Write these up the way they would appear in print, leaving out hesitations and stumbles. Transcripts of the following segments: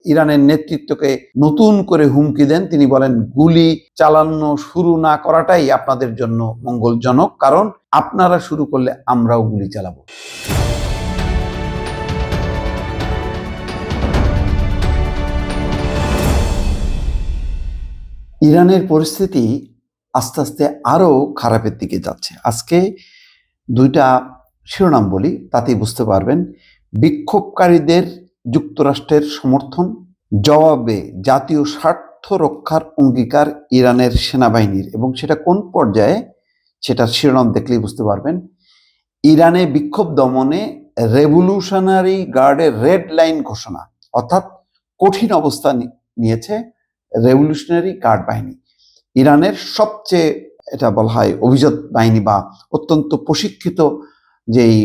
ইরানের নেতৃত্বকে নতুন করে হুমকি দেন। তিনি বলেন, গুলি চালানো শুরু না করাটাই আপনাদের জন্য মঙ্গলজনক, কারণ আপনারা শুরু করলে আমরাও গুলি চালাবো। ইরানের পরিস্থিতি আস্তে আস্তে আরো খারাপের দিকে যাচ্ছে। আজকে দুইটা শিরোনাম বলি, তাতেই বুঝতে পারবেন। বিক্ষোভকারীদের যুক্তরাষ্ট্রের সমর্থন, জবাবে জাতীয় স্বার্থ রক্ষার অঙ্গীকার ইরানের সেনাবাহিনীর, এবং সেটা কোন পর্যায়ে সেটা শিরোনাম দেখলেই বুঝতে পারবেন। ইরানে বিক্ষোভ দমনে রেভলিউশনারি গার্ডের রেড লাইন ঘোষণা, অর্থাৎ কঠিন অবস্থান নিয়েছে রেভলিউশনারি গার্ড বাহিনী। ইরানের সবচেয়ে, এটা বলা হয়, অভিজাত বাহিনী বা অত্যন্ত প্রশিক্ষিত যেই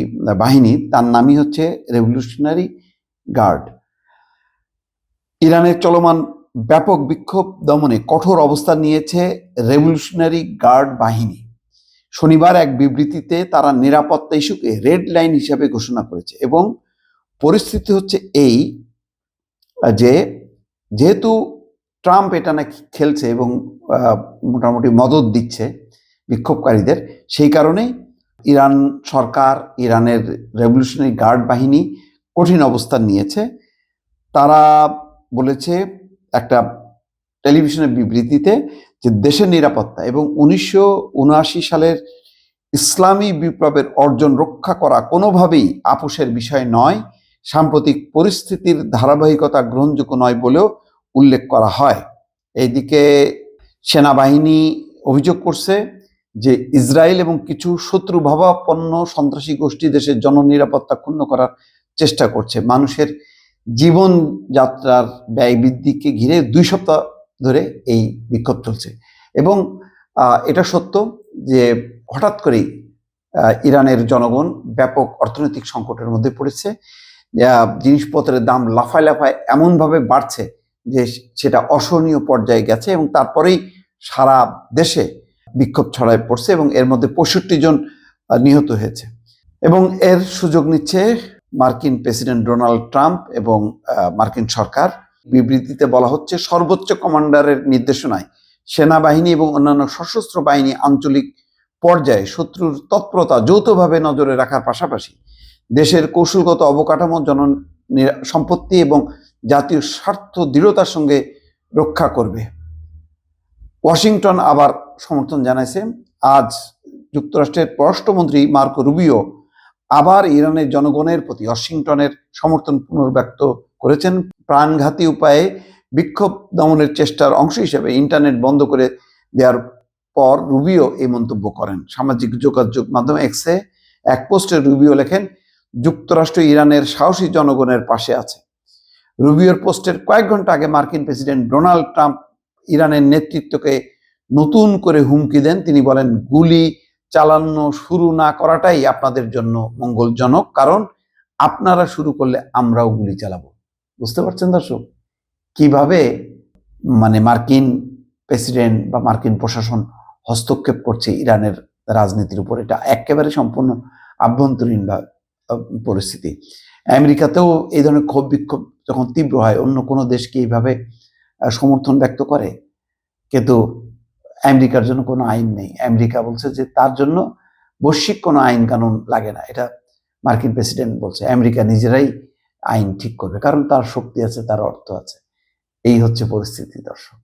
বাহিনী, তার নামই হচ্ছে রেভলিউশনারি গার্ড। ইরানের চলমান ব্যাপক বিক্ষোভ দমনে কঠোর অবস্থান নিয়েছে রেভলিউশনারি গার্ড বাহিনী। শনিবার এক বিবৃতিতে তারা নিরাপত্তা ইস্যুকে রেড লাইন হিসেবে ঘোষণা করেছে, এবং পরিস্থিতি হচ্ছে এই যে যেহেতু ট্রাম্প এটা নাকি খেলছে এবং মোটামুটি মদত দিচ্ছে বিক্ষোভকারীদের, সেই কারণেই ইরান সরকার, ইরানের রেভলিউশনারি গার্ড বাহিনী কঠিন অবস্থান নিয়েছে। তারা বলেছে একটা টেলিভিশনের বিবৃতিতে যে দেশের নিরাপত্তা এবং 1979 সালের ইসলামী বিপ্লবের অর্জন রক্ষা করা কোনোভাবেই আপোষের বিষয় নয়, সাম্প্রতিক পরিস্থিতির ধারাবাহিকতা গ্রহণযোগ্য নয় বলেও উল্লেখ করা হয়। এইদিকে সেনাবাহিনী অভিযোগ করছে যে ইসরায়েল এবং কিছু শত্রুভাবাপন্ন সন্ত্রাসী গোষ্ঠী দেশের জননিরাপত্তা ক্ষুণ্ণ করার চেষ্টা করছে। মানুষের জীবনযাত্রার ব্যয় বৃদ্ধিকে ঘিরে 2 সপ্তাহ ধরে এই বিক্ষোভ চলছে, এবং এটা সত্য যে হঠাৎ করেই ইরানের জনগণ ব্যাপক অর্থনৈতিক সংকটের মধ্যে পড়েছে। জিনিসপত্রের দাম লাফায় লাফায় এমনভাবে বাড়ছে যে সেটা অসহনীয় পর্যায়ে গেছে, এবং তারপরেই সারা দেশে বিক্ষোভ ছড়ায় পড়ছে, এবং এর মধ্যে 65 জন নিহত হয়েছে। এবং এর সুযোগ নিচ্ছে মার্কিন প্রেসিডেন্ট ডোনাল্ড ট্রাম্প এবং মার্কিন সরকার। বিবৃতিতে বলা হচ্ছে, সর্বোচ্চ কমান্ডারের নির্দেশনায় সেনাবাহিনী এবং অন্যান্য সশস্ত্র বাহিনী আঞ্চলিক পর্যায়ে শত্রুর তৎপরতা যৌথভাবে নজরে রাখার পাশাপাশি দেশের কৌশলগত অবকাঠামো, সম্পত্তি এবং জাতীয় স্বার্থ দৃঢ়তার সঙ্গে রক্ষা করবে। ওয়াশিংটন আবার সমর্থন জানাইছে। আজ যুক্তরাষ্ট্রের পররাষ্ট্রমন্ত্রী মার্কো রুবিও আবার ইরানের জনগণের প্রতি ওয়াশিংটনের সমর্থন পুনর্ব্যক্ত করেছেন। প্রাণঘাতী উপায়ে বিক্ষোভ দমনের চেষ্টার অংশ হিসেবে ইন্টারনেট বন্ধ করে দেওয়ার পর রুবিও এই মন্তব্য করেন। সামাজিক যোগাযোগ মাধ্যম এক্সে এক পোস্টে রুবিও লেখেন, যুক্তরাষ্ট্র ইরানের সাহসী জনগণের পাশে আছে। রুবিওর পোস্টের কয়েক ঘন্টা আগে মার্কিন প্রেসিডেন্ট ডোনাল্ড ট্রাম্প ইরানের নেতৃত্বকে নতুন করে হুমকি দেন। তিনি বলেন, গুলি চালানো শুরু না করাটাই আপনাদের জন্য মঙ্গলজনক, কারণ আপনারা শুরু করলে আমরাও গুলি চালাবো। বুঝতে পারছেন দর্শক, কিভাবে মার্কিন প্রেসিডেন্ট বা মার্কিন প্রশাসন হস্তক্ষেপ করছে ইরানের রাজনীতির উপর। এটা একেবারে সম্পূর্ণ আভ্যন্তরীণ বা পরিস্থিতি। আমেরিকাতেও এই ধরনের ক্ষোভ বিক্ষোভ যখন তীব্র হয়, অন্য কোনো দেশকে এইভাবে সমর্থন ব্যক্ত করে, কিন্তু আমেরিকার জন্য কোনো আইন নেই। আমেরিকা বলছে যে তার জন্য বৈশ্বিক কোনো আইন কানুন লাগে না, এটা মার্কিন প্রেসিডেন্ট বলছে। আমেরিকা নিজেরাই আইন ঠিক করবে, কারণ তার শক্তি আছে, তার অর্থ আছে। এই হচ্ছে পরিস্থিতি দর্শক।